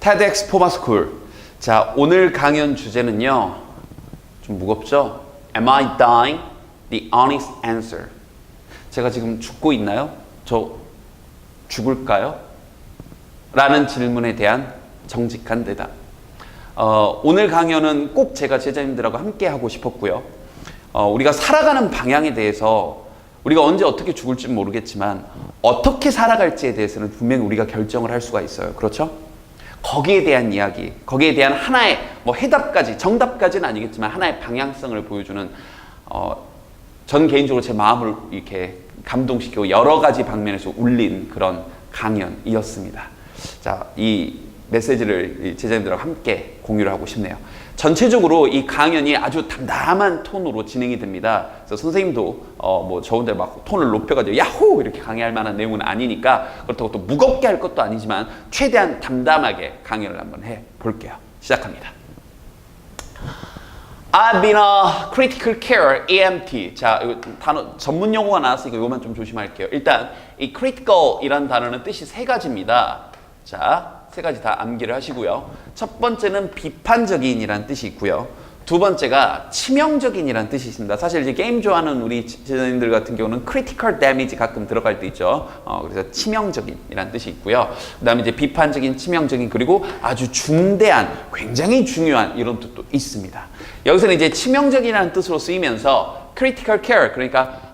TEDx 포마스쿨. 자, 오늘 강연 주제는요. 좀 무겁죠? Am I dying? The honest answer. 제가 지금 죽고 있나요? 저 죽을까요? 라는 질문에 대한 정직한 대답. 오늘 강연은 꼭 제가 제자님들하고 함께 하고 싶었고요. 우리가 살아가는 방향에 대해서 우리가 언제 어떻게 죽을지 모르겠지만 어떻게 살아갈지에 대해서는 분명히 우리가 결정을 할 수가 있어요. 그렇죠? 거기에 대한 이야기, 거기에 대한 하나의 해답까지, 정답까지는 아니겠지만 하나의 방향성을 보여주는 전 개인적으로 제 마음을 이렇게 감동시키고 여러 가지 방면에서 울린 그런 강연이었습니다. 자, 이 메시지를 제자님들하고 함께 공유를 하고 싶네요. 전체적으로 이 강연이 아주 담담한 톤으로 진행이 됩니다. 그래서 선생님도 저 혼자 막 톤을 높여가지고 야호! 이렇게 강의할 만한 내용은 아니니까 그렇다고 또 무겁게 할 것도 아니지만 최대한 담담하게 강연을 한번 해볼게요. 시작합니다. I've been a critical care EMT. 자, 이거 단어 전문 용어가 나왔으니까 이것만 좀 조심할게요. 일단 이 critical이라는 단어는 뜻이 세 가지입니다. 자, 세 가지 다 암기를 하시고요. 첫 번째는 비판적인이라는 뜻이 있고요. 두 번째가 치명적인이라는 뜻이 있습니다. 사실 이제 게임 좋아하는 우리 제자님들 같은 경우는 critical damage 가끔 들어갈 때 있죠. 그래서 치명적인이라는 뜻이 있고요. 그 다음에 이제 비판적인, 치명적인, 그리고 아주 중대한, 굉장히 중요한 이런 뜻도 있습니다. 여기서는 이제 치명적이라는 뜻으로 쓰이면서 critical care, 그러니까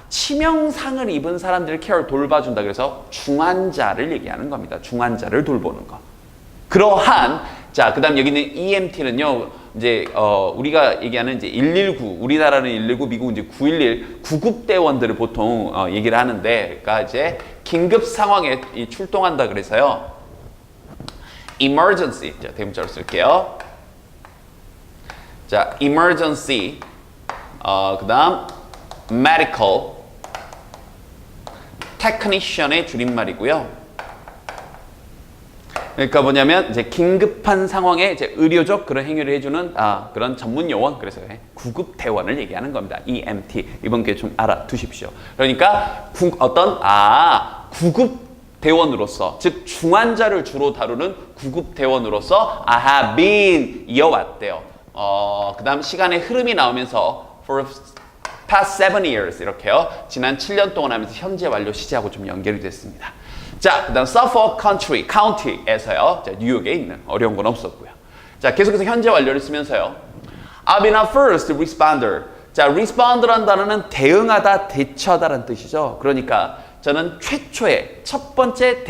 치명상을 입은 사람들을 케어를 돌봐준다. 그래서 중환자를 얘기하는 겁니다. 중환자를 돌보는 거. 그러한, 자, 그 다음 여기는 EMT는요, 이제, 우리가 얘기하는 이제 119, 우리나라는 119, 미국은 이제 911, 구급대원들을 보통 얘기를 하는데, 그러니까 이제 긴급 상황에 출동한다 그래서요, emergency, 자, 대문자로 쓸게요. 자, emergency, 그 다음 medical technician의 줄임말이고요. 그러니까 뭐냐면 이제 긴급한 상황에 이제 의료적 그런 행위를 해주는 그런 전문 요원, 그래서 구급대원을 얘기하는 겁니다. EMT 이번 기회에 좀 알아두십시오. 그러니까 구급대원으로서, 즉 중환자를 주로 다루는 구급대원으로서 I have been 이어왔대요. 그 다음 시간의 흐름이 나오면서 for past 7 years 이렇게요. 지난 7년 동안 하면서 현재 완료 시제하고 좀 연결이 됐습니다. 자, 그 다음 Suffolk County에서요. 자, 뉴욕에 있는, 어려운 건 없었고요. 자, 계속해서 현재 완료를 쓰면서요. I've been a first responder. 자, responder란 단어는 대응하다, 대처하다라는 뜻이죠. 그러니까 저는 최초의 첫 번째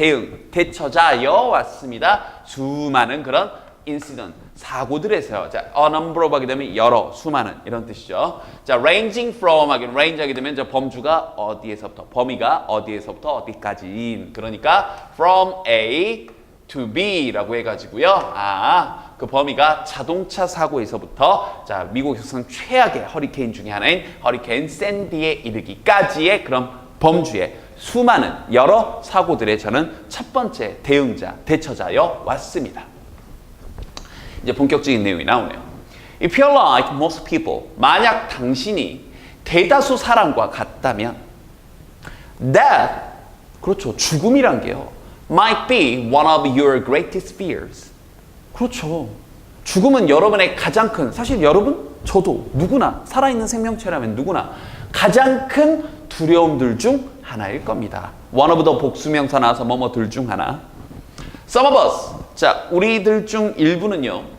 대처자여 왔습니다. 수많은 그런 incident, 사고들에서요. 자, a number of 하게 되면 여러, 수많은 이런 뜻이죠. 자, ranging from range 하게 되면 저 범주가 어디에서부터, 범위가 어디에서부터 어디까지인, 그러니까 from A to B라고 해가지고요. 그 범위가 자동차 사고에서부터 자, 미국에서 최악의 허리케인 중에 하나인 허리케인 샌디에 이르기까지의 그런 범주의 수많은 여러 사고들에 저는 첫 번째 대응자, 대처자여 왔습니다. 이제 본격적인 내용이 나오네요. If you're like most people, 만약 당신이 대다수 사람과 같다면 that, 그렇죠, 죽음이란 게요, might be one of your greatest fears. 그렇죠. 죽음은 여러분의 가장 큰, 사실 여러분, 저도, 누구나, 살아있는 생명체라면 누구나 가장 큰 두려움들 중 하나일 겁니다. one of the 복수명사 나와서 뭐뭐들 중 하나. Some of us, 자, 우리들 중 일부는요,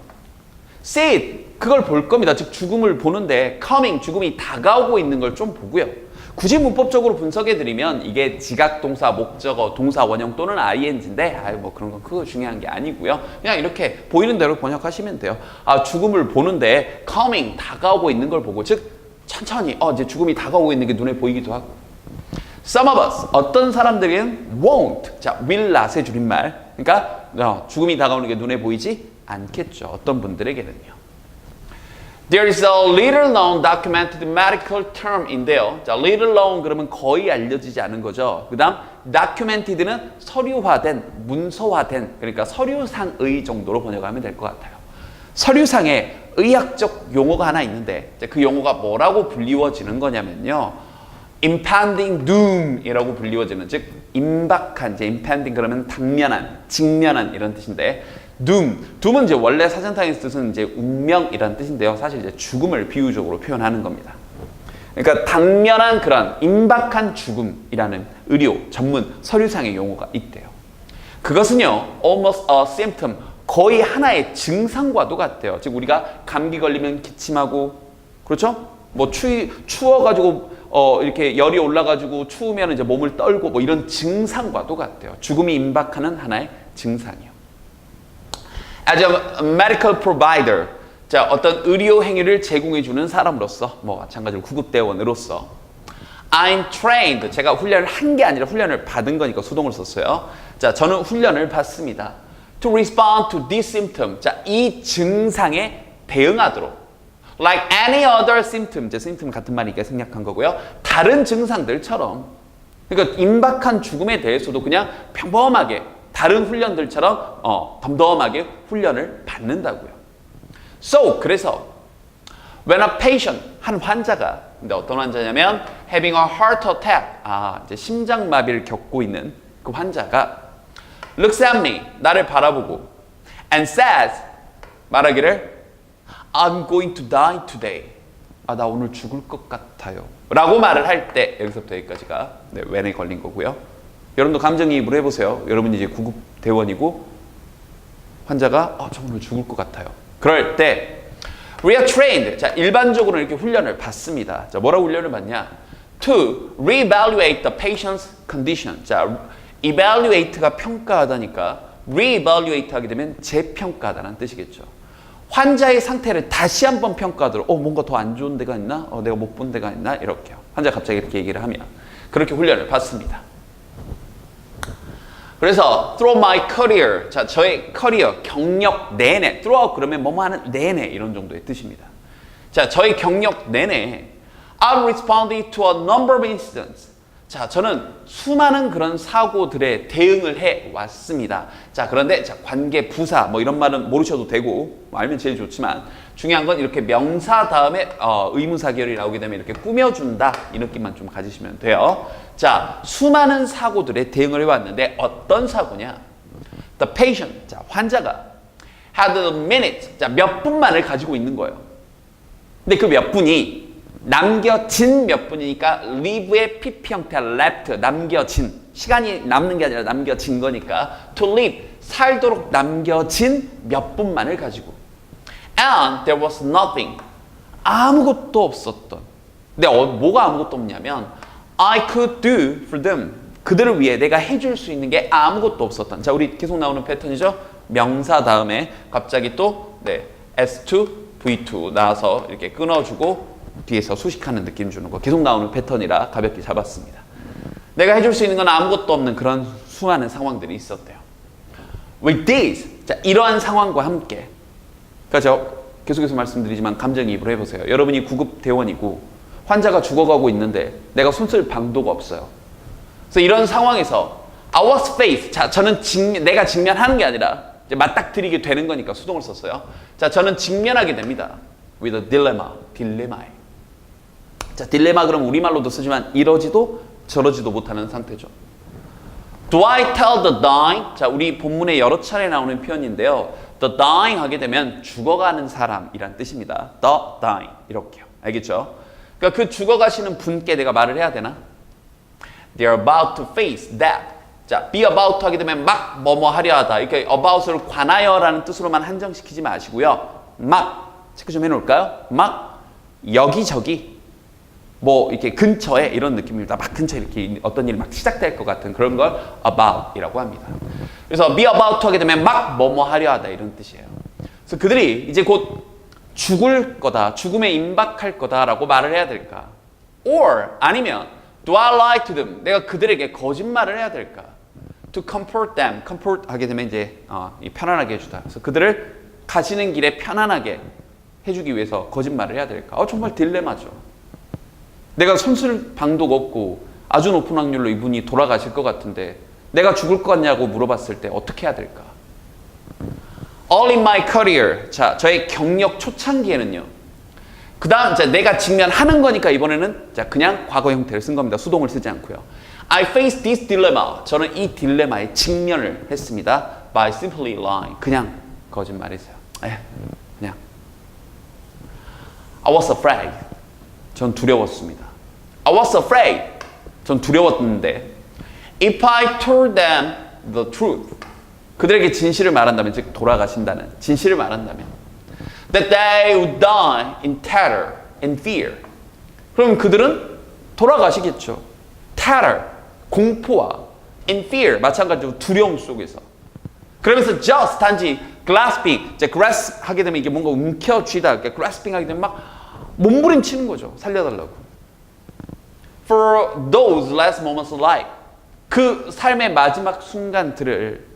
see it, 그걸 볼 겁니다. 즉 죽음을 보는데 coming, 죽음이 다가오고 있는 걸 좀 보고요. 굳이 문법적으로 분석해드리면 이게 지각동사, 목적어, 동사, 원형 또는 ing인데 그런 건 그거 중요한 게 아니고요. 그냥 이렇게 보이는 대로 번역하시면 돼요. 죽음을 보는데 coming, 다가오고 있는 걸 보고, 즉 천천히 이제 죽음이 다가오고 있는 게 눈에 보이기도 하고. Some of us, 어떤 사람들은 won't, 자, will not의 줄임말, 그러니까 죽음이 다가오는 게 눈에 보이지 않겠죠. 어떤 분들에게는요. There is a little known documented medical term인데요. 자, little known 그러면 거의 알려지지 않은 거죠. 그 다음 documented는 서류화된, 문서화된, 그러니까 서류상의 정도로 번역하면 될 것 같아요. 서류상에 의학적 용어가 하나 있는데 그 용어가 뭐라고 불리워지는 거냐면요. impending doom이라고 불리워지는, 즉 임박한, 이제 impending 그러면 당면한, 직면한 이런 뜻인데, doom은 이제 원래 사전상의 뜻은 이제 운명이라는 뜻인데요. 사실 이제 죽음을 비유적으로 표현하는 겁니다. 그러니까 당면한 그런 임박한 죽음이라는 의료 전문 서류상의 용어가 있대요. 그것은요, almost a symptom, 거의 하나의 증상과도 같대요. 즉 우리가 감기 걸리면 기침하고, 그렇죠? 뭐 추워가지고 이렇게 열이 올라가지고 추우면 이제 몸을 떨고 뭐 이런 증상과도 같대요. 죽음이 임박하는 하나의 증상이요. As a medical provider, 자 어떤 의료 행위를 제공해주는 사람으로서, 뭐 마찬가지로 구급대원으로서, I'm trained. 제가 훈련을 한 게 아니라 훈련을 받은 거니까 수동을 썼어요. 자, 저는 훈련을 받습니다. To respond to this symptom. 자, 이 증상에 대응하도록. Like any other symptom. 이제 symptom 같은 말이니까 생략한 거고요. 다른 증상들처럼. 그러니까 임박한 죽음에 대해서도 그냥 평범하게 다른 훈련들처럼 덤덤하게 훈련을 받는다고요. So, 그래서 when a patient, 한 환자가, 근데 어떤 환자냐면 having a heart attack, 이제 심장마비를 겪고 있는 그 환자가 looks at me, 나를 바라보고 and says, 말하기를 I'm going to die today. 나 오늘 죽을 것 같아요. 라고 말을 할 때, 여기서부터 여기까지가 when에 걸린 거고요. 여러분도 감정이입을 해보세요. 여러분이 이제 구급대원이고 환자가 저 오늘 죽을 것 같아요. 그럴 때 we are trained. 자, 일반적으로 이렇게 훈련을 받습니다. 자, 뭐라고 훈련을 받냐? To reevaluate the patient's condition. 자, evaluate가 평가하다니까 reevaluate 하게 되면 재평가하다는 뜻이겠죠. 환자의 상태를 다시 한번 평가하도록 뭔가 더 안 좋은 데가 있나? 내가 못 본 데가 있나? 이렇게요. 환자가 갑자기 이렇게 얘기를 하면 그렇게 훈련을 받습니다. 그래서 through my career, 자 저의 커리어, 경력 내내, throughout 그러면 뭐뭐 하는 내내 이런 정도의 뜻입니다. 자 저의 경력 내내 I responded to a number of incidents. 자 저는 수많은 그런 사고들에 대응을 해 왔습니다. 자 그런데 자 관계 부사 뭐 이런 말은 모르셔도 되고 알면 제일 좋지만 중요한 건 이렇게 명사 다음에 의문사 계열이 나오게 되면 이렇게 꾸며준다 이 느낌만 좀 가지시면 돼요. 자 수많은 사고들에 대응을 해왔는데 어떤 사고냐? The patient, 자 환자가 had a minute, 자 몇 분만을 가지고 있는 거예요. 근데 그 몇 분이 남겨진 몇 분이니까 live의 PP 형태 left, 남겨진 시간이 남는 게 아니라 남겨진 거니까 to live, 살도록 남겨진 몇 분만을 가지고 and there was nothing, 아무것도 없었던. 근데 뭐가 아무것도 없냐면 I could do for them, 그들을 위해 내가 해줄 수 있는 게 아무것도 없었던. 자 우리 계속 나오는 패턴이죠. 명사 다음에 갑자기 또 S2, V2 나와서 이렇게 끊어주고 뒤에서 수식하는 느낌 주는 거 계속 나오는 패턴이라 가볍게 잡았습니다. 내가 해줄 수 있는 건 아무것도 없는 그런 수많은 상황들이 있었대요. With this, 자 이러한 상황과 함께, 그러니까 저 계속해서 말씀드리지만 감정이입을 해보세요. 여러분이 구급대원이고 환자가 죽어가고 있는데 내가 손쓸 방도가 없어요. 그래서 이런 상황에서 I was faced, 자 저는 내가 직면하는 게 아니라 이제 맞닥뜨리게 되는 거니까 수동을 썼어요. 자 저는 직면하게 됩니다. With a dilemma, 딜레마에. 자, 딜레마 그럼 우리말로도 쓰지만 이러지도 저러지도 못하는 상태죠. Do I tell the dying? 자, 우리 본문에 여러 차례 나오는 표현인데요. The dying 하게 되면 죽어가는 사람이란 뜻입니다. The dying 이렇게요. 알겠죠? 그러니까 그 죽어가시는 분께 내가 말을 해야 되나? They are about to face death. 자, be about 하게 되면 막 뭐뭐 하려 하다. 이렇게 about을 관하여라는 뜻으로만 한정시키지 마시고요. 막 체크 좀 해놓을까요? 막 여기저기 뭐 이렇게 근처에 이런 느낌입니다. 막 근처에 이렇게 어떤 일이 막 시작될 것 같은 그런 걸 about이라고 합니다. 그래서 be about 하게 되면 막 뭐뭐 하려 하다 이런 뜻이에요. 그래서 그들이 이제 곧 죽을 거다, 죽음에 임박할 거다라고 말을 해야 될까? Or 아니면 do I lie to them? 내가 그들에게 거짓말을 해야 될까? To comfort them, comfort 하게 되면 이제 편안하게 해주다. 그래서 그들을 가시는 길에 편안하게 해주기 위해서 거짓말을 해야 될까? 정말 딜레마죠. 내가 손쓸 방도가 없고 아주 높은 확률로 이분이 돌아가실 것 같은데 내가 죽을 것 같냐고 물어봤을 때 어떻게 해야 될까? All in my career. 자, 저의 경력 초창기에는요. 그 다음 내가 직면하는 거니까 이번에는 그냥 과거 형태를 쓴 겁니다. 수동을 쓰지 않고요. I faced this dilemma. 저는 이 딜레마에 직면을 했습니다. By simply lying. 그냥 거짓말이세요. 그냥. I was afraid. 전 두려웠습니다. I was afraid. 전 두려웠는데 if I told them the truth. 그들에게 진실을 말한다면, 즉 돌아가신다는 진실을 말한다면 that they would die in terror and fear. 그럼 그들은 돌아가시겠죠. terror, 공포와 in fear, 마찬가지로 두려움 속에서. 그러면서 just 단지 grasping, 이제 grasp 하게 되면 이게 뭔가 움켜쥐다, 그러니까 grasping 하게 되면 막 몸부림치는 거죠. 살려달라고. For those last moments of life, 그 삶의 마지막 순간들을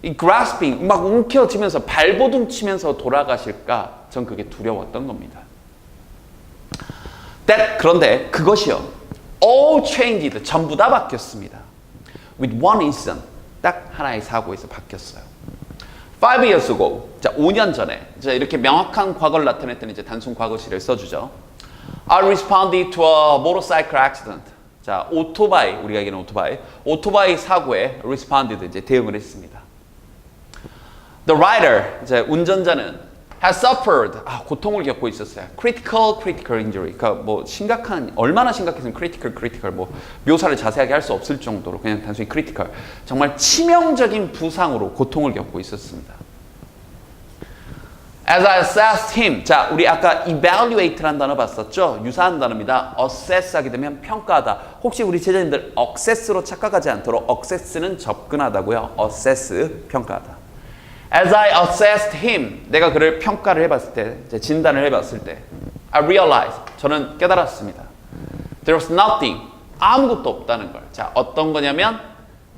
이 grasping, 막 움켜쥐면서 발버둥 치면서 돌아가실까? 전 그게 두려웠던 겁니다. 그런데 그것이요, all changed, 전부 다 바뀌었습니다. With one incident, 딱 하나의 사고에서 바뀌었어요. 5 years ago, 자 5년 전에, 자 이렇게 명확한 과거를 나타낼 때는 이제 단순 과거시를 써주죠. I responded to a motorcycle accident. 자 오토바이, 우리가 얘기하는 오토바이 사고에 responded, 이제 대응을 했습니다. The rider, 이제 운전자는 has suffered, 고통을 겪고 있었어요. critical injury. 그러니까 뭐 심각한, 얼마나 심각해서는 critical 뭐 묘사를 자세하게 할 수 없을 정도로 그냥 단순히 critical, 정말 치명적인 부상으로 고통을 겪고 있었습니다. As I assessed him, 자 우리 아까 evaluate라는 단어 봤었죠? 유사한 단어입니다. assess 하게 되면 평가하다. 혹시 우리 제자님들 access로 착각하지 않도록, access는 접근하다고요. assess, 평가하다. As I assessed him, 내가 그를 평가를 해봤을 때, 진단을 해봤을 때, I realized, 저는 깨달았습니다. There was nothing, 아무것도 없다는 걸. 자, 어떤 거냐면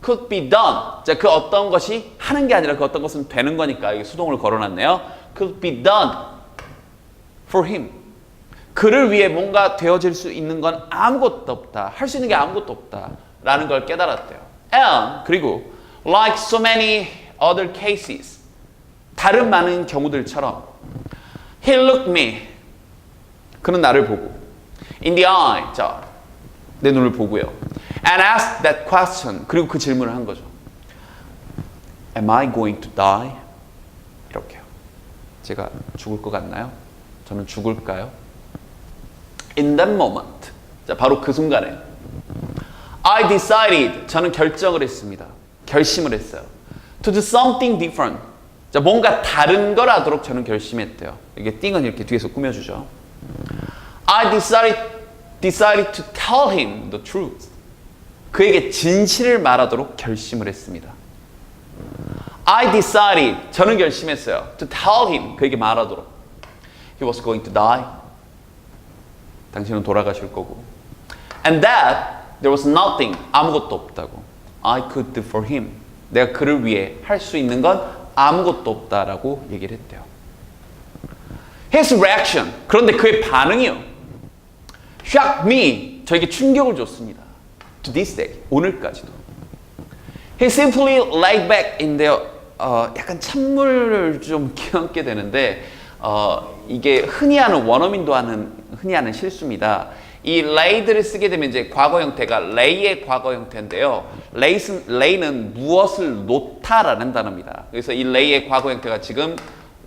could be done. 자, 그 어떤 것이 하는 게 아니라 그 어떤 것은 되는 거니까 여기 수동을 걸어놨네요. Could be done for him. 그를 위해 뭔가 되어질 수 있는 건 아무것도 없다. 할 수 있는 게 아무것도 없다라는 걸 깨달았대요. And 그리고 like so many other cases, 다른 많은 경우들처럼 he looked me, 그는 나를 보고 in the eye, 자, 내 눈을 보고요. and asked that question, 그리고 그 질문을 한 거죠. Am I going to die? 이렇게요. 제가 죽을 것 같나요? 저는 죽을까요? In that moment, 자, 바로 그 순간에 I decided, 저는 결정을 했습니다. 결심을 했어요. To do something different. 자, 뭔가 다른 걸 하도록 저는 결심했대요. 이게 띵은 이렇게 뒤에서 꾸며주죠. I decided to tell him the truth. 그에게 진실을 말하도록 결심을 했습니다. I decided, 저는 결심했어요. To tell him, 그에게 말하도록. He was going to die. 당신은 돌아가실 거고. And that there was nothing, 아무것도 없다고. I could do for him. 내가 그를 위해 할 수 있는 건 아무것도 없다라고 얘기를 했대요. His reaction, 그런데 그의 반응이요, shocked me, 저에게 충격을 줬습니다. To this day, 오늘까지도. He simply laid back in there, 약간 찬물을 좀 끼얹게 되는데, 이게 흔히 하는, 원어민도 흔히 하는 실수입니다. 이 lay를 쓰게 되면 이제 과거 형태가 lay의 과거 형태인데요. lay는 무엇을 놓다라는 단어입니다. 그래서 이 lay의 과거 형태가 지금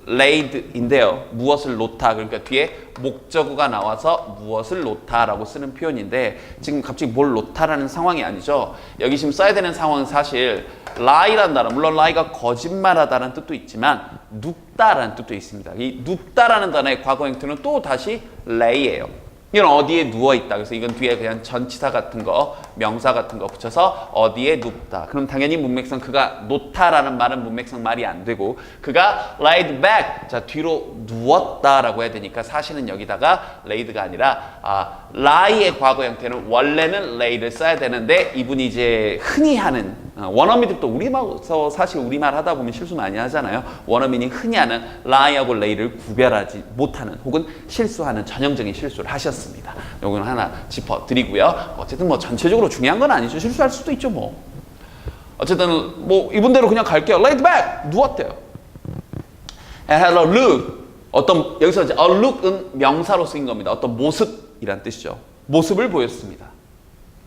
laid인데요. 무엇을 놓다, 그러니까 뒤에 목적어가 나와서 무엇을 놓다라고 쓰는 표현인데, 지금 갑자기 뭘 놓다라는 상황이 아니죠. 여기 지금 써야 되는 상황은 사실 lie라는 단어, 물론 lie가 거짓말하다라는 뜻도 있지만 눕다라는 뜻도 있습니다. 이 눕다라는 단어의 과거 형태는 또 다시 lay예요. 이건 어디에 누워있다. 그래서 이건 뒤에 그냥 전치사 같은 거, 명사 같은 거 붙여서 어디에 눕다. 그럼 당연히 문맥상 그가 놓다라는 말은 문맥상 말이 안 되고, 그가 laid back, 자 뒤로 누웠다라고 해야 되니까 사실은 여기다가 laid가 아니라 lie의 과거 형태는 원래는 lay를 써야 되는데, 이분이 이제 흔히 하는, 원어민들도 우리말서 사실 우리말 하다 보면 실수 많이 하잖아요. 원어민이 흔히 하는 lie하고 lay를 구별하지 못하는 혹은 실수하는 전형적인 실수를 하셨습니다. 요거는 하나 짚어드리고요. 어쨌든 뭐 전체적으로 중요한 건 아니죠. 실수할 수도 있죠 뭐. 어쨌든 뭐 이분대로 그냥 갈게요. laid back, 누웠대요. And had a look, 어떤, 여기서 이제 a look은 명사로 쓰인 겁니다. 어떤 모습이란 뜻이죠. 모습을 보였습니다.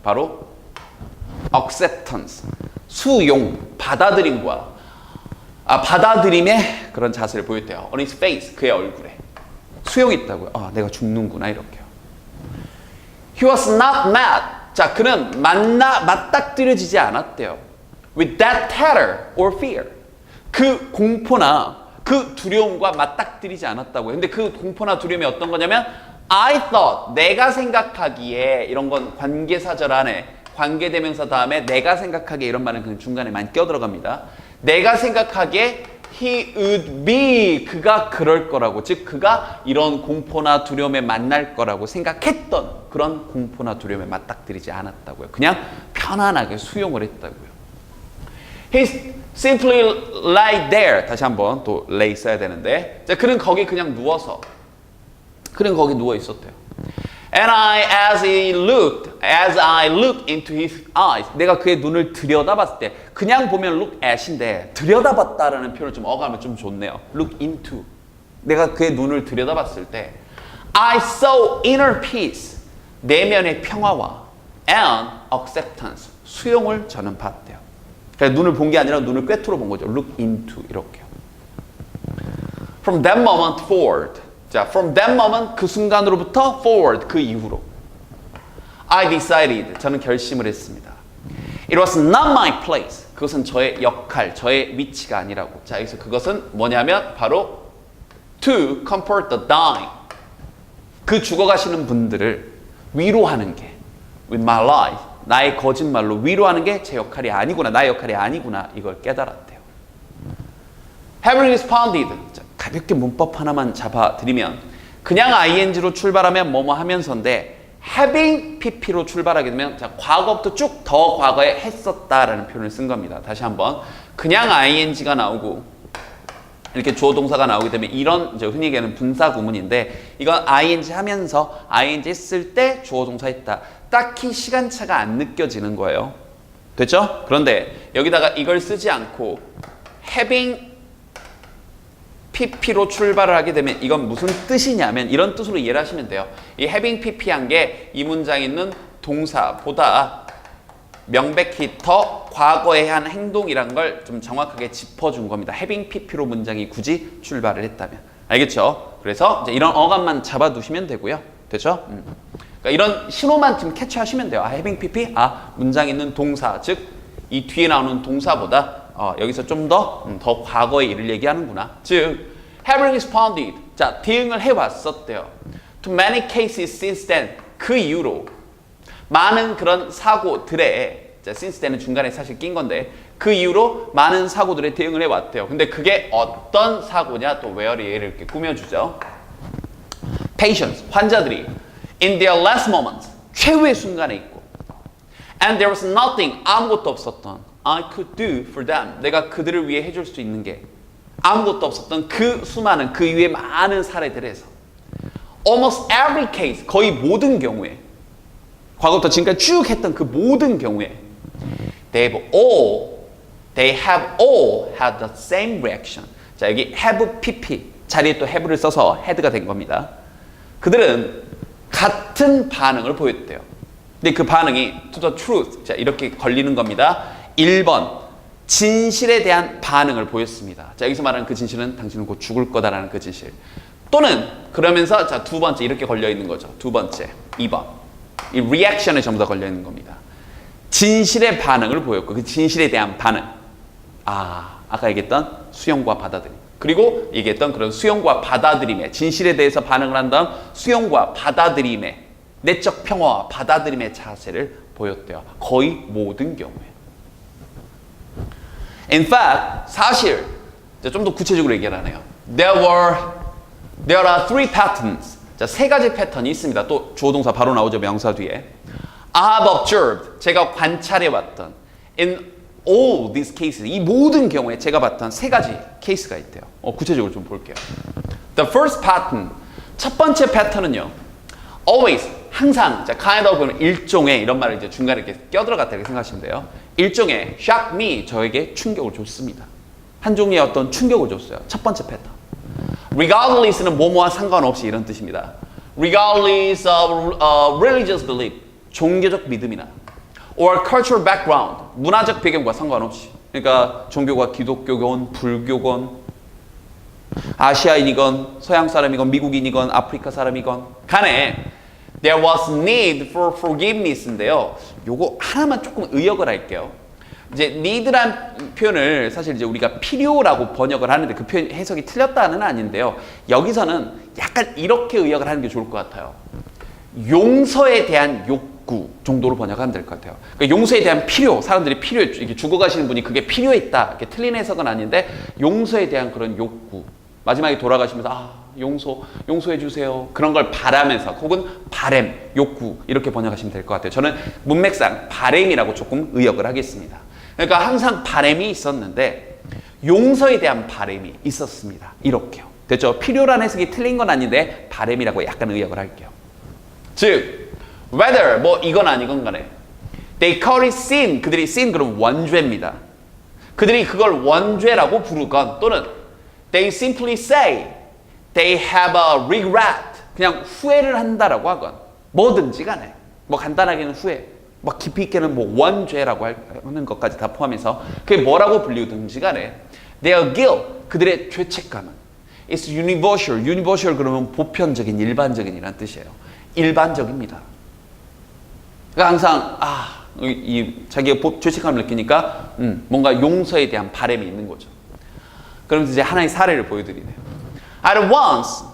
바로 acceptance, 수용, 받아들임과 받아들임의 그런 자세를 보였대요. On his face, 그의 얼굴에. 수용이 있다고요. 내가 죽는구나, 이렇게요. He was not mad. 자, 그는 맞닥뜨려지지 않았대요. With that terror or fear. 그 공포나 그 두려움과 맞닥뜨리지 않았다고요. 근데 그 공포나 두려움이 어떤 거냐면 I thought, 내가 생각하기에, 이런 건 관계사절 안에 관계대명사 다음에 내가 생각하기에 이런 말은 그 중간에 많이 껴들어갑니다. 내가 생각하기에 he would be, 그가 그럴 거라고, 즉 그가 이런 공포나 두려움에 만날 거라고 생각했던 그런 공포나 두려움에 맞닥뜨리지 않았다고요. 그냥 편안하게 수용을 했다고요. He simply lay there. 다시 한번 또 lay 써야 되는데, 자, 그는 거기 그냥 누워서, 그는 거기 누워 있었대요. And as I looked into his eyes, 내가 그의 눈을 들여다봤을 때, 그냥 보면 look at인데 들여다봤다라는 표현을 좀 어감이 좀 좋네요. Look into. 내가 그의 눈을 들여다봤을 때, I saw inner peace, 내면의 평화와 and acceptance, 수용을 저는 봤대요. 그러니까 눈을 본 게 아니라 눈을 꿰뚫어 본 거죠. Look into 이렇게요. From that moment forward. 자, from that moment, 그 순간으로부터 forward, 그 이후로 I decided, 저는 결심을 했습니다. It was not my place. 그것은 저의 역할, 저의 위치가 아니라고. 자, 여기서 그것은 뭐냐면 바로 to comfort the dying. 그 죽어가시는 분들을 위로하는 게 with my life, 나의 거짓말로 위로하는 게 제 역할이 아니구나, 나의 역할이 아니구나, 이걸 깨달았대요. Having responded. 자, 가볍게 문법 하나만 잡아드리면 그냥 ing로 출발하면 뭐뭐 하면서인데 having pp로 출발하게 되면 자, 과거부터 쭉 더 과거에 했었다라는 표현을 쓴 겁니다. 다시 한번 그냥 ing가 나오고 이렇게 주어 동사가 나오게 되면 이런 이제 흔히 얘기하는 분사 구문인데 이건 ing 하면서 ing 했을 때 주어 동사 했다. 딱히 시간차가 안 느껴지는 거예요. 됐죠? 그런데 여기다가 이걸 쓰지 않고 having pp로 출발을 하게 되면 이건 무슨 뜻이냐면 이런 뜻으로 이해를 하시면 돼요. 이 having pp한 게 이 문장에 있는 동사보다 명백히 더 과거에 한 행동이란 걸 좀 정확하게 짚어준 겁니다. having pp로 문장이 굳이 출발을 했다면. 알겠죠? 그래서 이제 이런 어감만 잡아두시면 되고요. 됐죠? 그러니까 이런 신호만 좀 캐치하시면 돼요. having pp, 문장에 있는 동사, 즉 이 뒤에 나오는 동사보다 여기서 좀 더 과거의 일을 얘기하는구나. 즉, having responded. 자, 대응을 해왔었대요. To many cases since then. 그 이후로 많은 그런 사고들에, 자, since then은 중간에 사실 낀 건데, 그 이후로 많은 사고들에 대응을 해왔대요. 근데 그게 어떤 사고냐? 또 where의 예를 이렇게 꾸며주죠. Patients, 환자들이 in their last moments, 최후의 순간에 있고, and there was nothing, 아무것도 없었던 I could do for them. 내가 그들을 위해 해줄 수 있는 게 아무것도 없었던 그 수많은 그 이후의 많은 사례들에서 almost every case, 거의 모든 경우에 과거부터 지금까지 쭉 했던 그 모든 경우에 they have all had the same reaction. 자, 여기 have pp 자리에 또 have를 써서 had가 된 겁니다. 그들은 같은 반응을 보였대요. 근데 그 반응이 to the truth. 자, 이렇게 걸리는 겁니다. 1번, 진실에 대한 반응을 보였습니다. 자, 여기서 말하는 그 진실은 당신은 곧 죽을 거다라는 그 진실. 또는 그러면서 자, 두 번째 이렇게 걸려 있는 거죠. 두 번째, 2번. 이 리액션에 전부 다 걸려 있는 겁니다. 진실의 반응을 보였고 그 진실에 대한 반응. 아까 얘기했던 수용과 받아들임. 그리고 얘기했던 그런 수용과 받아들임의 진실에 대해서 반응을 한 다음 수용과 받아들임의 내적 평화와 받아들임의 자세를 보였대요. 거의 모든 경우에. In fact, 사실 좀 더 구체적으로 얘기를 하네요. There are three patterns. 자, 세 가지 패턴이 있습니다. 또 주어 동사 바로 나오죠. 명사 뒤에. I have observed. 제가 관찰해왔던. In all these cases. 이 모든 경우에 제가 봤던 세 가지 케이스가 있대요. 구체적으로 좀 볼게요. The first pattern. 첫 번째 패턴은요. Always. 항상. 자, kind of 일종의 이런 말을 이제 중간에 이렇게 껴들어갔다 이렇게 생각하시면 돼요. 일종의 shock me. 저에게 충격을 줬습니다. 한 종류의 어떤 충격을 줬어요. 첫 번째 패턴. Regardless는 뭐뭐와 상관없이 이런 뜻입니다. Regardless of religious belief, 종교적 믿음이나 or cultural background, 문화적 배경과 상관없이. 그러니까 종교가 기독교건, 불교건, 아시아인이건, 서양 사람이건, 미국인이건, 아프리카 사람이건 간에 there was need for forgiveness인데요. 요거 하나만 조금 의역을 할게요. 이제 need란 표현을 사실 이제 우리가 필요라고 번역을 하는데 그 표현 해석이 틀렸다는 아닌데요. 여기서는 약간 이렇게 의역을 하는 게 좋을 것 같아요. 용서에 대한 욕구 정도로 번역하면 될 것 같아요. 그러니까 용서에 대한 필요, 사람들이 필요해, 이렇게 죽어가시는 분이 그게 필요했다. 이렇게 틀린 해석은 아닌데 용서에 대한 그런 욕구. 마지막에 돌아가시면서 용서해 주세요. 그런 걸 바라면서 혹은 바램, 욕구 이렇게 번역하시면 될 것 같아요. 저는 문맥상 바램이라고 조금 의역을 하겠습니다. 그러니까 항상 바램이 있었는데 용서에 대한 바램이 있었습니다. 이렇게요. 됐죠? 필요란 해석이 틀린 건 아닌데 바램이라고 약간 의역을 할게요. 즉, whether 뭐 이건 아니건 간에 they call it sin, 그들이 sin 그럼 원죄입니다. 그들이 그걸 원죄라고 부르건 또는 they simply say they have a regret, 그냥 후회를 한다라고 하건 뭐든지 간에 뭐 간단하게는 후회, 뭐 깊이 있게는 뭐 원죄라고 하는 것까지 다 포함해서 그게 뭐라고 불리든지 간에 their guilt, 그들의 죄책감은 it's universal, universal 그러면 보편적인, 일반적인이란 뜻이에요. 일반적입니다. 그러니까 항상 자기가 죄책감을 느끼니까 뭔가 용서에 대한 바람이 있는 거죠. 그러면서 이제 하나의 사례를 보여드리네요. I once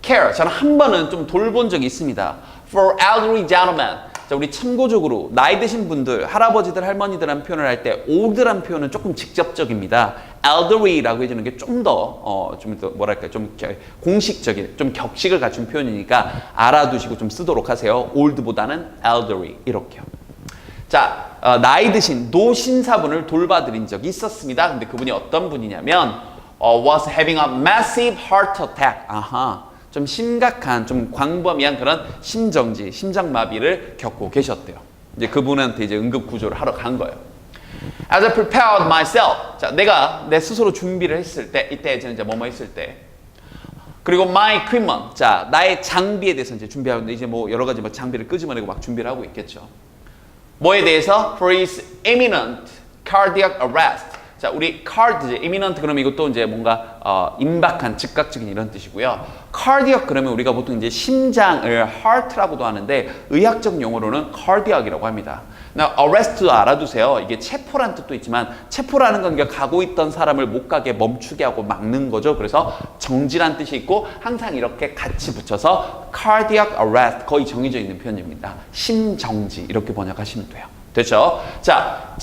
care, 저는 한 번은 좀 돌본 적이 있습니다. For elderly gentlemen, 자, 우리 참고적으로 나이 드신 분들, 할아버지들, 할머니들한 표현을 할 때 old란 표현은 조금 직접적입니다. elderly라고 해주는 게 좀 더 뭐랄까 좀 공식적인, 좀 격식을 갖춘 표현이니까 알아두시고 좀 쓰도록 하세요. old보다는 elderly 이렇게요. 자, 나이 드신 노신사분을 돌봐드린 적이 있었습니다. 근데 그분이 어떤 분이냐면 was having a massive heart attack. 좀 심각한, 좀 광범위한 그런 심정지, 심장마비를 겪고 계셨대요. 이제 그분한테 이제 응급구조를 하러 간 거예요. As I prepared myself, 자, 내가 내 스스로 준비를 했을 때, 이때 저는 이제 뭐뭐 했을 때, 그리고 my equipment, 자, 나의 장비에 대해서 이제 준비하는데 이제 뭐 여러 가지 뭐 장비를 끄집어내고 막 준비를 하고 있겠죠. 뭐에 대해서? For his imminent cardiac arrest. 자, 우리 cardiac, imminent 그러면 이것도 이제 뭔가 임박한, 즉각적인 이런 뜻이고요. cardiac 그러면 우리가 보통 이제 심장을 heart라고도 하는데 의학적 용어로는 cardiac이라고 합니다. 나 arrest도 알아두세요. 이게 체포란 뜻도 있지만 체포라는 건 그러니까 가고 있던 사람을 못 가게 멈추게 하고 막는 거죠. 그래서 정지란 뜻이 있고 항상 이렇게 같이 붙여서 cardiac arrest 거의 정해져 있는 표현입니다. 심정지 이렇게 번역하시면 돼요. 됐죠? 자,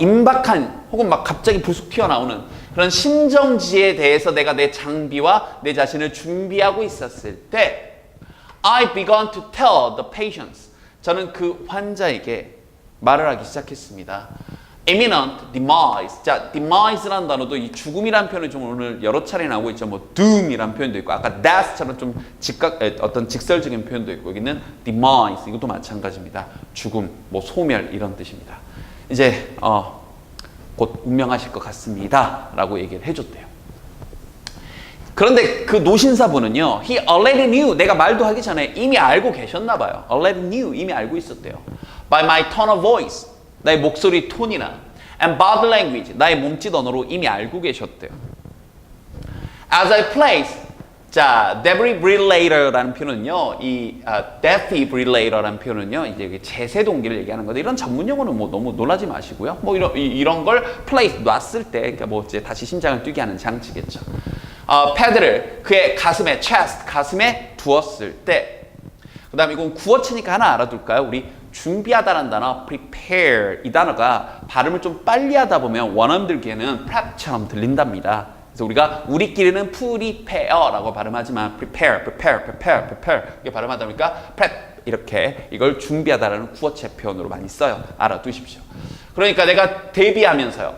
임박한 혹은 막 갑자기 불쑥 튀어나오는 그런 심정지에 대해서 내가 내 장비와 내 자신을 준비하고 있었을 때 I began to tell the patients. 저는 그 환자에게 말을 하기 시작했습니다. imminent demise. 자, demise라는 단어도 이 죽음이라는 표현이 좀 오늘 여러 차례 나오고 있죠. 뭐 doom이라는 표현도 있고 아까 death처럼 좀 어떤 직설적인 표현도 있고 여기는 demise 이것도 마찬가지입니다. 죽음, 뭐 소멸 이런 뜻입니다. 이제 곧 운명하실 것 같습니다라고 얘기를 해줬대요. 그런데 그 노신사분은요, he already knew, 내가 말도 하기 전에 이미 알고 계셨나 봐요. already knew, 이미 알고 있었대요. by my tone of voice, 나의 목소리 톤이나 and body language, 나의 몸짓 언어로 이미 알고 계셨대요. as I place, 자, defibrillator라는 표현은요, 이 defibrillator라는 표현은요, 이제 제세 동기를 얘기하는 건데 이런 전문 용어는 뭐 너무 놀라지 마시고요. 뭐 이런 걸 place 놨을 때, 그러니까 뭐 이제 다시 심장을 뛰게 하는 장치겠죠. 패드를 그의 가슴에 chest, 가슴에 두었을 때, 그다음 이건 구어체니까 하나 알아둘까요? 우리 준비하다라는 단어 prepare 이 단어가 발음을 좀 빨리 하다 보면 원어민 들기에는 prep처럼 들린답니다. 그래서 우리가 우리끼리는 prepare라고 발음하지만 prepare 이렇게 발음하다 보니까 prep 이렇게 이걸 준비하다라는 구어체 표현으로 많이 써요. 알아두십시오. 그러니까 내가 대비하면서요.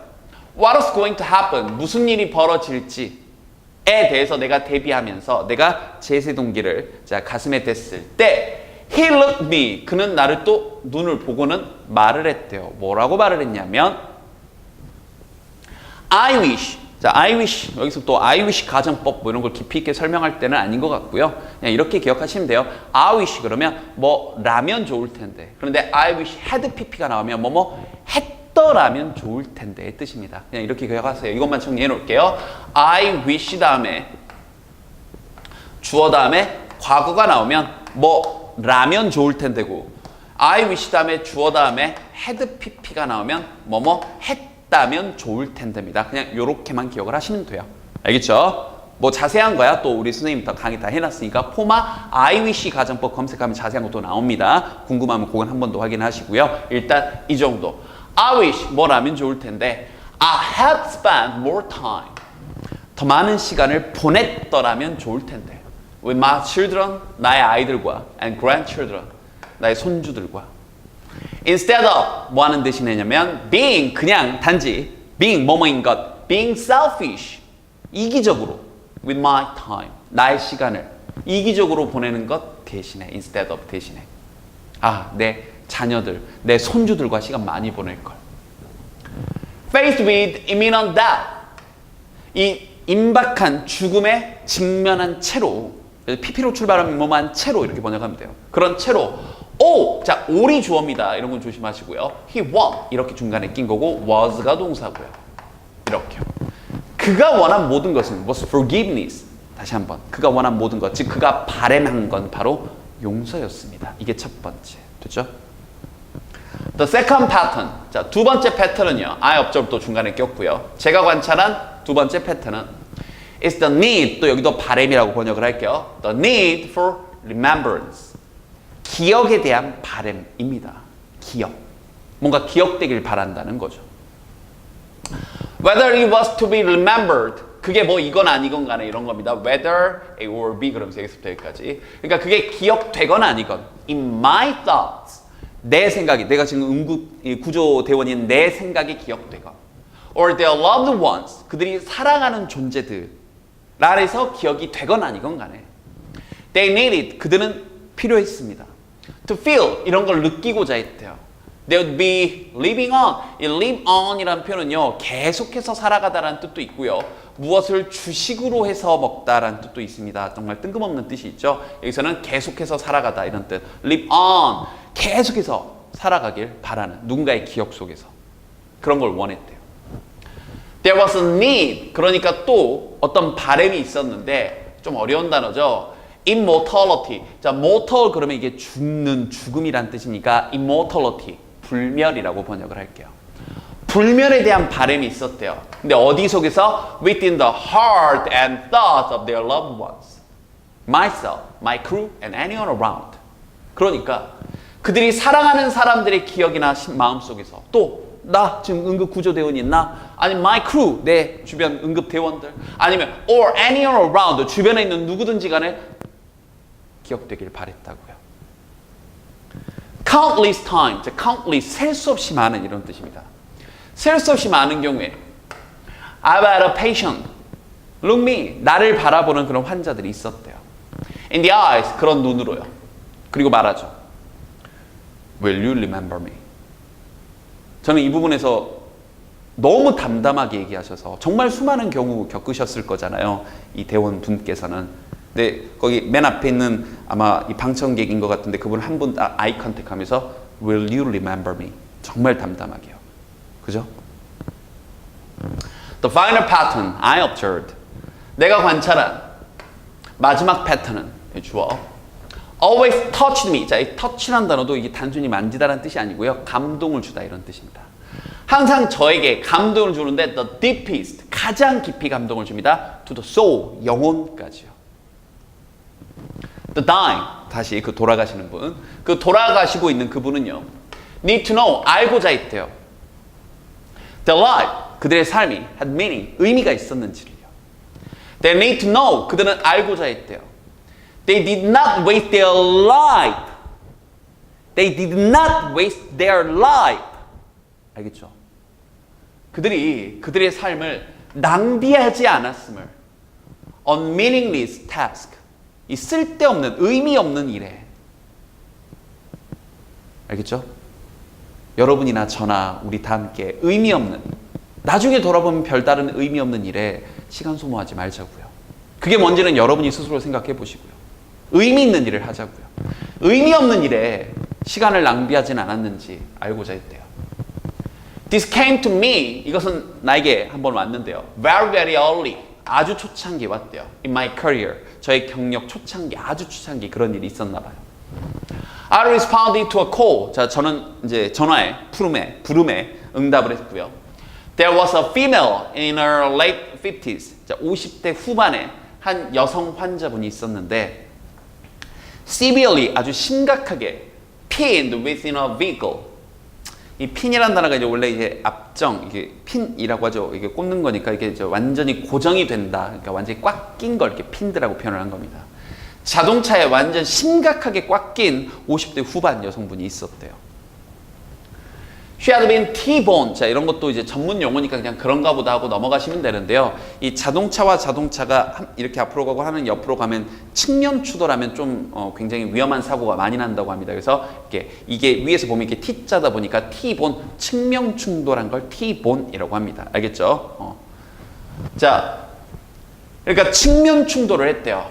What is going to happen? 무슨 일이 벌어질지에 대해서 내가 대비하면서 내가 제세 동기를 자 가슴에 댔을 때 He looked me. 그는 나를 또 눈을 보고는 말을 했대요. 뭐라고 말을 했냐면 I wish 자, I wish 여기서 또 I wish 가정법 뭐 이런 걸 깊이 있게 설명할 때는 아닌 것 같고요. 그냥 이렇게 기억하시면 돼요. I wish 그러면 뭐 라면 좋을 텐데. 그런데 I wish had pp가 나오면 뭐뭐 했더라면 좋을 텐데의 뜻입니다. 그냥 이렇게 기억하세요. 이것만 정리해 놓을게요. I wish 다음에 주어 다음에 과거가 나오면 뭐 라면 좋을 텐데고 I wish 다음에 주어 다음에 had pp가 나오면 뭐뭐 했다면 좋을 텐데입니다. 그냥 요렇게만 기억을 하시면 돼요. 알겠죠? 뭐 자세한 거야 또 우리 선생님 다 강의 다 해놨으니까 포마 I wish 가정법 검색하면 자세한 것도 나옵니다. 궁금하면 그건 한 번 더 확인하시고요. 일단 이 정도. I wish 뭐라면 좋을 텐데 I had spent more time 더 많은 시간을 보냈더라면 좋을 텐데 with my children 나의 아이들과 and grandchildren 나의 손주들과 instead of 뭐 하는 대신에냐면 being 그냥 단지 being 뭐뭐인 것 being selfish 이기적으로 with my time 나의 시간을 이기적으로 보내는 것 대신에 instead of 대신에 내 자녀들 내 손주들과 시간 많이 보낼 걸 faced with imminent death 이 임박한 죽음에 직면한 채로 PP로 출발하면 뭐만 채로 이렇게 번역하면 돼요. 그런 채로 자 올이 주어입니다. 이런 건 조심하시고요. he won 이렇게 중간에 낀 거고 was가 동사고요. 이렇게 그가 원한 모든 것은 was forgiveness 다시 한번 그가 원한 모든 것 즉 그가 바람한 건 바로 용서였습니다. 이게 첫 번째 됐죠? The second pattern 자 두 번째 패턴은요. I observe 또 중간에 꼈고요. 제가 관찰한 두 번째 패턴은 It's the need, 또 여기도 바람이라고 번역을 할게요. The need for remembrance. 기억에 대한 바람입니다. 기억. 뭔가 기억되길 바란다는 거죠. Whether it was to be remembered. 그게 뭐 이건 아니건 간에 이런 겁니다. Whether it will be 그러면서 여기서부터 여기까지. 그러니까 그게 기억되건 아니건. In my thoughts. 내 생각이, 내가 지금 응급 구조대원인 내 생각이 기억되건. Or their loved ones. 그들이 사랑하는 존재들. 라에서 기억이 되건 아니건 간에 They needed 그들은 필요했습니다. To feel 이런 걸 느끼고자 했대요. They would be living on. 이 live on이라는 표현은요 계속해서 살아가다라는 뜻도 있고요. 무엇을 주식으로 해서 먹다라는 뜻도 있습니다. 정말 뜬금없는 뜻이 있죠. 여기서는 계속해서 살아가다 이런 뜻. Live on 계속해서 살아가길 바라는 누군가의 기억 속에서 그런 걸 원했대요. There was a need. 그러니까 또 어떤 바람이 있었는데 좀 어려운 단어죠. Immortality. 자, mortal 그러면 이게 죽는 죽음이란 뜻이니까 immortality. 불멸이라고 번역을 할게요. 불멸에 대한 바람이 있었대요. 근데 어디 속에서? Within the heart and thoughts of their loved ones. Myself, my crew, and anyone around. 그러니까 그들이 사랑하는 사람들의 기억이나 마음속에서 또 나 지금 응급구조대원이 나 아니면 my crew 내 주변 응급대원들 아니면 or anyone around 주변에 있는 누구든지 간에 기억되길 바랬다고요. Countless times, countless 셀 수 없이 많은 이런 뜻입니다. 셀 수 없이 많은 경우에 I've had a patient look me 나를 바라보는 그런 환자들이 있었대요. In the eyes 그런 눈으로요. 그리고 말하죠. Will you remember me? 저는 이 부분에서 너무 담담하게 얘기하셔서 정말 수많은 경우 겪으셨을 거잖아요. 이 대원 분께서는. 근데 거기 맨 앞에 있는 아마 이 방청객인 것 같은데 그분 한 분 아이 컨택 하면서 Will you remember me? 정말 담담하게요. 그죠? The final pattern I observed. 내가 관찰한 마지막 패턴은 주어. Always touched me. 자, 이 touch란 단어도 이게 단순히 만지다라는 뜻이 아니고요. 감동을 주다 이런 뜻입니다. 항상 저에게 감동을 주는데 the deepest, 가장 깊이 감동을 줍니다. To the soul, 영혼까지요. The dying, 다시 그 돌아가시는 분. 그 돌아가시고 있는 그분은요. Need to know, 알고자 했대요. Their life, 그들의 삶이 had meaning, 의미가 있었는지를요. They need to know, 그들은 알고자 했대요. They did not waste their life. They did not waste their life. 알겠죠? 그들이 그들의 삶을 낭비하지 않았음을 on meaningless task. 이 쓸데없는 의미 없는 일에. 알겠죠? 여러분이나 저나 우리 다 함께 의미 없는 나중에 돌아보면 별다른 의미 없는 일에 시간 소모하지 말자고요. 그게 뭔지는 여러분이 스스로 생각해 보시고요. 의미 있는 일을 하자고요. 의미 없는 일에 시간을 낭비하진 않았는지 알고자 했대요. This came to me. 이것은 나에게 한번 왔는데요. Very, very early. 아주 초창기에 왔대요. In my career. 저의 경력 초창기, 아주 초창기 그런 일이 있었나 봐요. I responded to a call. 자, 저는 이제 전화에, 부름에 응답을 했고요. There was a female in her late 50s. 자, 50대 후반에 한 여성 환자분이 있었는데 severely, 아주 심각하게 pinned within a vehicle. 이 핀이라는 단어가 이제 원래 이제 앞정, 이게 핀이라고 하죠. 이게 꽂는 거니까 이게 이제 완전히 고정이 된다. 그러니까 완전히 꽉 낀 걸 이렇게 핀드라고 표현을 한 겁니다. 자동차에 완전 심각하게 꽉 낀 50대 후반 여성분이 있었대요. She had been T-bone. 자, 이런 것도 이제 전문 용어니까 그냥 그런가 보다 하고 넘어가시면 되는데요. 이 자동차와 자동차가 이렇게 앞으로 가고 하는 옆으로 가면 측면 추돌하면 좀 굉장히 위험한 사고가 많이 난다고 합니다. 그래서 이게 위에서 보면 이렇게 T자다 보니까 T-bone, 측면 충돌한 걸 T-bone이라고 합니다. 알겠죠? 자, 그러니까 측면 충돌을 했대요.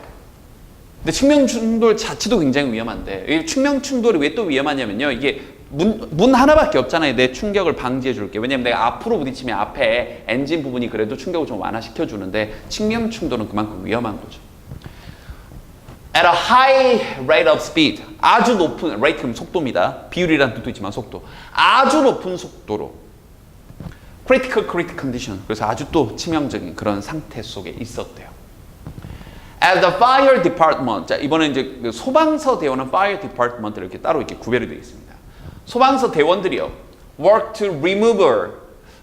근데 측면 충돌 자체도 굉장히 위험한데 이 측면 충돌이 왜 또 위험하냐면요. 이게 문 하나밖에 없잖아요. 내 충격을 방지해 줄게. 왜냐면 내가 앞으로 부딪히면 앞에 엔진 부분이 그래도 충격을 좀 완화시켜 주는데 측면 충돌은 그만큼 위험한 거죠. At a high rate of speed. 아주 높은, rate는 속도입니다. 비율이라는 뜻도 있지만 속도. 아주 높은 속도로. critical condition. 그래서 아주 또 치명적인 그런 상태 속에 있었대요. As the fire department. 자, 이번에 이제 그 소방서 대원은 fire department 이렇게 따로 이렇게 구별이 되어 있습니다. 소방서 대원들이요. work to remove her.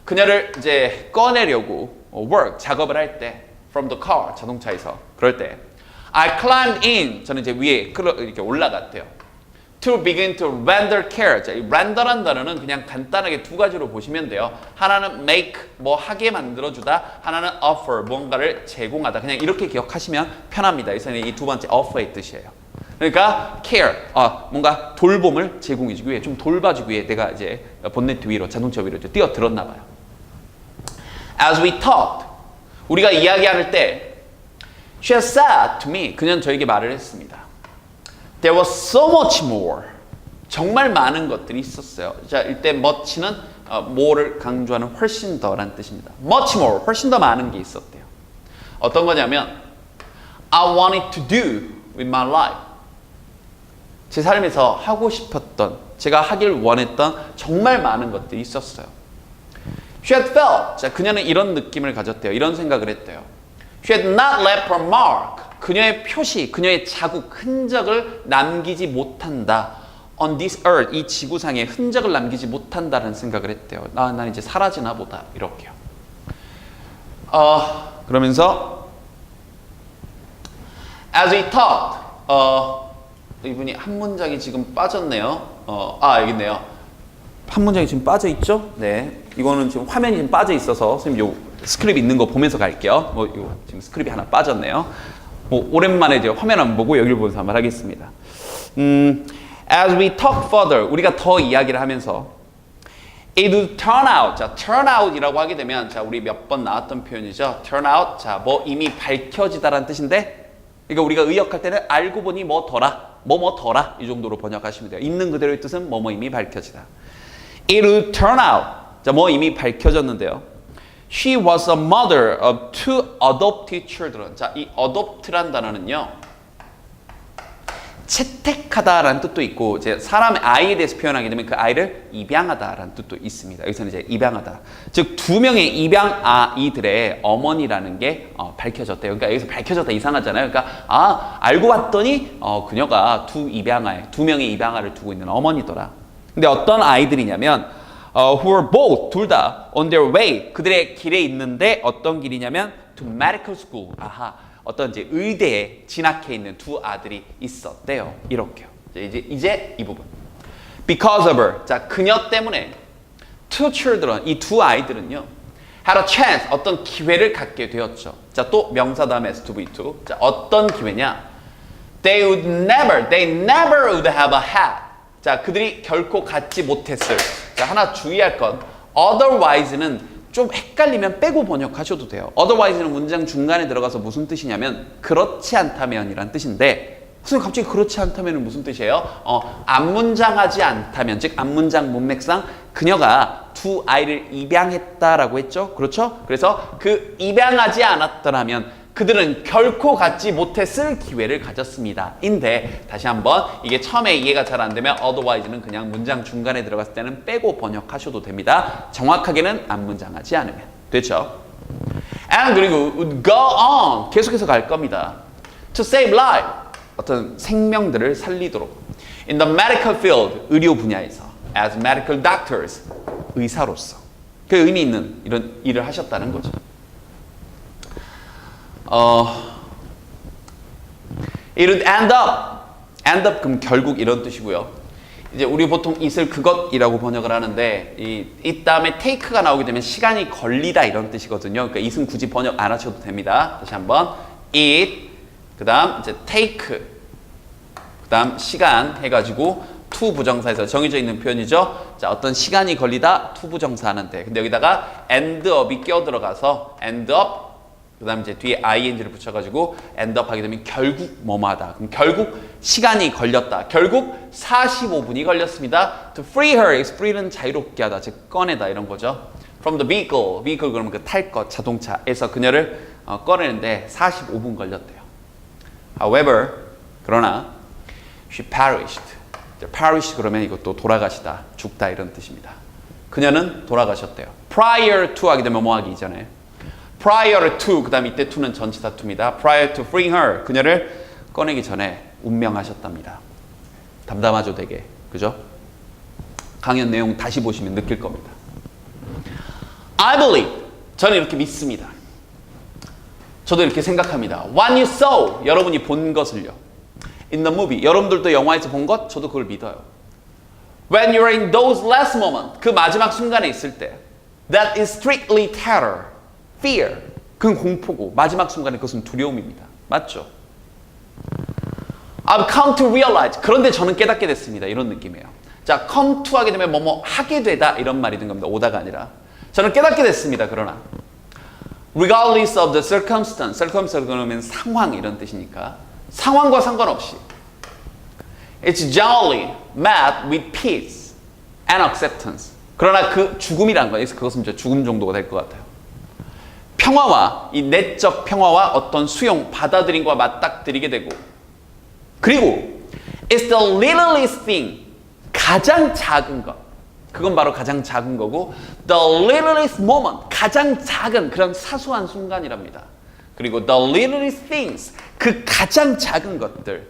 그녀를 이제 꺼내려고 work, 작업을 할 때 from the car, 자동차에서. 그럴 때 I climbed in. 저는 이제 위에 이렇게 올라갔대요. To begin to render care. 자, 이 render란 단어는 그냥 간단하게 두 가지로 보시면 돼요. 하나는 make, 뭐 하게 만들어주다. 하나는 offer, 뭔가를 제공하다. 그냥 이렇게 기억하시면 편합니다. 그래서 이 두 번째 offer의 뜻이에요. 그러니까 care, 뭔가 돌봄을 제공해주기 위해, 좀 돌봐주기 위해 내가 이제 본네트 위로, 자동차 위로 뛰어들었나 봐요. As we talked, 우리가 이야기할 때 she said to me, 그녀는 저에게 말을 했습니다. There was so much more. 정말 많은 것들이 있었어요. 자, 이때 much는 more를 강조하는 훨씬 더란 뜻입니다. Much more, 훨씬 더 많은 게 있었대요. 어떤 거냐면 I wanted to do with my life. 제 삶에서 하고 싶었던, 제가 하길 원했던 정말 많은 것들이 있었어요. She had felt. 자, 그녀는 이런 느낌을 가졌대요. 이런 생각을 했대요. She had not left her mark. 그녀의 표시, 그녀의 자국, 흔적을 남기지 못한다. On this earth, 이 지구상에 흔적을 남기지 못한다는 생각을 했대요. 난 이제 사라지나 보다. 이렇게요. 그러면서 As we talked, 이분이 한 문장이 지금 빠졌네요. 여기 있네요. 한 문장이 지금 빠져 있죠? 네. 이거는 지금 화면이 지금 빠져 있어서 선생님 요 스크립 있는 거 보면서 갈게요. 이거 지금 스크립이 하나 빠졌네요. 오랜만에 이제 화면 안 보고 여기를 보면서 한번 하겠습니다. As we talk further, 우리가 더 이야기를 하면서 it would turn out. 자, turn out이라고 하게 되면 자, 우리 몇 번 나왔던 표현이죠. turn out. 자, 뭐 이미 밝혀지다라는 뜻인데 그러니까 우리가 의역할 때는 알고 보니 뭐더라. 뭐더라. 이 정도로 번역하시면 돼요. 있는 그대로의 뜻은 뭐뭐 이미 밝혀지다. It would turn out. 자, 뭐 이미 밝혀졌는데요. She was a mother of two adopted children. 자, 이 adopt란 단어는요. 채택하다라는 뜻도 있고 이제 사람의 아이에 대해서 표현하게 되면 그 아이를 입양하다라는 뜻도 있습니다. 여기서는 이제 입양하다. 즉 두 명의 입양 아이들의 어머니라는 게 밝혀졌대요. 그러니까 여기서 밝혀졌다 이상하잖아요. 그러니까 알고 봤더니 그녀가 두 명의 입양아를 두고 있는 어머니더라. 근데 어떤 아이들이냐면 who were both 둘 다 on their way 그들의 길에 있는데 어떤 길이냐면 to medical school. 어떤 이제 의대에 진학해 있는 두 아들이 있었대요. 이렇게요. 이제 이 부분. Because of her. 자, 그녀 때문에 two children, 이 두 아이들은요. had a chance, 어떤 기회를 갖게 되었죠. 자, 또 명사 다음에 S2V2. 자, 어떤 기회냐? They never would have had. 자, 그들이 결코 갖지 못했을. 자, 하나 주의할 건 otherwise는 좀 헷갈리면 빼고 번역하셔도 돼요. otherwise는 문장 중간에 들어가서 무슨 뜻이냐면 그렇지 않다면이란 뜻인데 선생님 갑자기 그렇지 않다면은 무슨 뜻이에요? 앞문장하지 않다면 즉 앞문장 문맥상 그녀가 두 아이를 입양했다라고 했죠. 그렇죠? 그래서 그 입양하지 않았더라면 그들은 결코 갖지 못했을 기회를 가졌습니다. 인데 다시 한번 이게 처음에 이해가 잘 안 되면 otherwise는 그냥 문장 중간에 들어갔을 때는 빼고 번역하셔도 됩니다. 정확하게는 앞문장하지 않으면. 됐죠? And 그리고 go on 계속해서 갈 겁니다. To save life 어떤 생명들을 살리도록 in the medical field 의료 분야에서 as medical doctors 의사로서 그 의미 있는 이런 일을 하셨다는 거죠. It would end up 그럼 결국 이런 뜻이고요. 이제 우리 보통 it을 그것이라고 번역을 하는데 이 다음에 take가 나오게 되면 시간이 걸리다 이런 뜻이거든요. 그러니까 it은 굳이 번역 안 하셔도 됩니다. 다시 한번 it 그다음 이제 take 그다음 시간 해가지고 to 부정사에서 정해져 있는 표현이죠. 자, 어떤 시간이 걸리다 to 부정사 하는데 근데 여기다가 end up이 끼어 들어가서 end up 그 다음 이제 뒤에 ing를 붙여가지고 end up 하게 되면 결국 뭐뭐하다. 그럼 결국 시간이 걸렸다. 결국 45분이 걸렸습니다. To free her, free는 자유롭게 하다, 즉 꺼내다 이런 거죠. From the vehicle 그러면 그 탈 것, 자동차에서 그녀를 꺼내는데 45분 걸렸대요. However, 그러나 she perished. perish 그러면 이것도 돌아가시다, 죽다 이런 뜻입니다. 그녀는 돌아가셨대요. Prior to 하게 되면 뭐 하기 이전에 prior to 그 다음 이때 to는 전치사 to입니다. prior to freeing her 그녀를 꺼내기 전에 운명하셨답니다. 담담하죠 되게 그죠? 강연 내용 다시 보시면 느낄 겁니다. I believe 저는 이렇게 믿습니다. 저도 이렇게 생각합니다. What you saw 여러분이 본 것을요. In the movie 여러분들도 영화에서 본 것 저도 그걸 믿어요. When you're in those last moments 그 마지막 순간에 있을 때 that is strictly terror fear. 그건 공포고 마지막 순간에 그것은 두려움입니다. 맞죠? I've come to realize. 그런데 저는 깨닫게 됐습니다. 이런 느낌이에요. 자, come to 하게 되면 뭐뭐 하게 되다 이런 말이 된 겁니다. 오다가 아니라. 저는 깨닫게 됐습니다. 그러나 regardless of the circumstance. circumstance 그러면 상황 이런 뜻이니까 상황과 상관없이 it's generally met with peace and acceptance. 그러나 그 죽음이란 거 그것은 이제 죽음 정도가 될 것 같아요. 평화와 이 내적 평화와 어떤 수용, 받아들임과 맞닥뜨리게 되고 그리고 it's the littlest thing 가장 작은 것 그건 바로 가장 작은 거고 the littlest moment 가장 작은 그런 사소한 순간이랍니다. 그리고 the littlest things 그 가장 작은 것들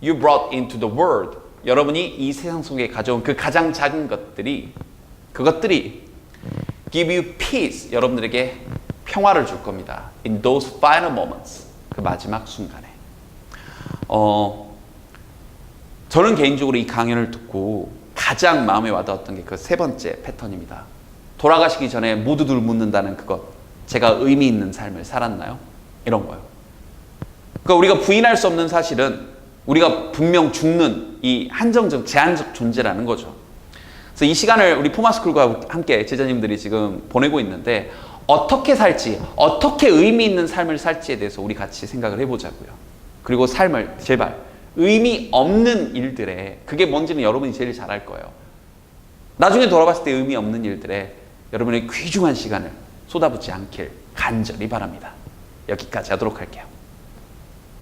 you brought into the world 여러분이 이 세상 속에 가져온 그 가장 작은 것들이 그것들이 give you peace 여러분들에게 평화를 줄 겁니다. In those final moments. 그 마지막 순간에. 저는 개인적으로 이 강연을 듣고 가장 마음에 와닿았던 게 그 세 번째 패턴입니다. 돌아가시기 전에 모두들 묻는다는 그것. 제가 의미 있는 삶을 살았나요? 이런 거요. 그러니까 우리가 부인할 수 없는 사실은 우리가 분명 죽는 이 한정적, 제한적 존재라는 거죠. 그래서 이 시간을 우리 포마스쿨과 함께 제자님들이 지금 보내고 있는데 어떻게 살지, 어떻게 의미 있는 삶을 살지에 대해서 우리 같이 생각을 해보자고요. 그리고 삶을 제발 의미 없는 일들에 그게 뭔지는 여러분이 제일 잘 알 거예요. 나중에 돌아봤을 때 의미 없는 일들에 여러분의 귀중한 시간을 쏟아붓지 않길 간절히 바랍니다. 여기까지 하도록 할게요.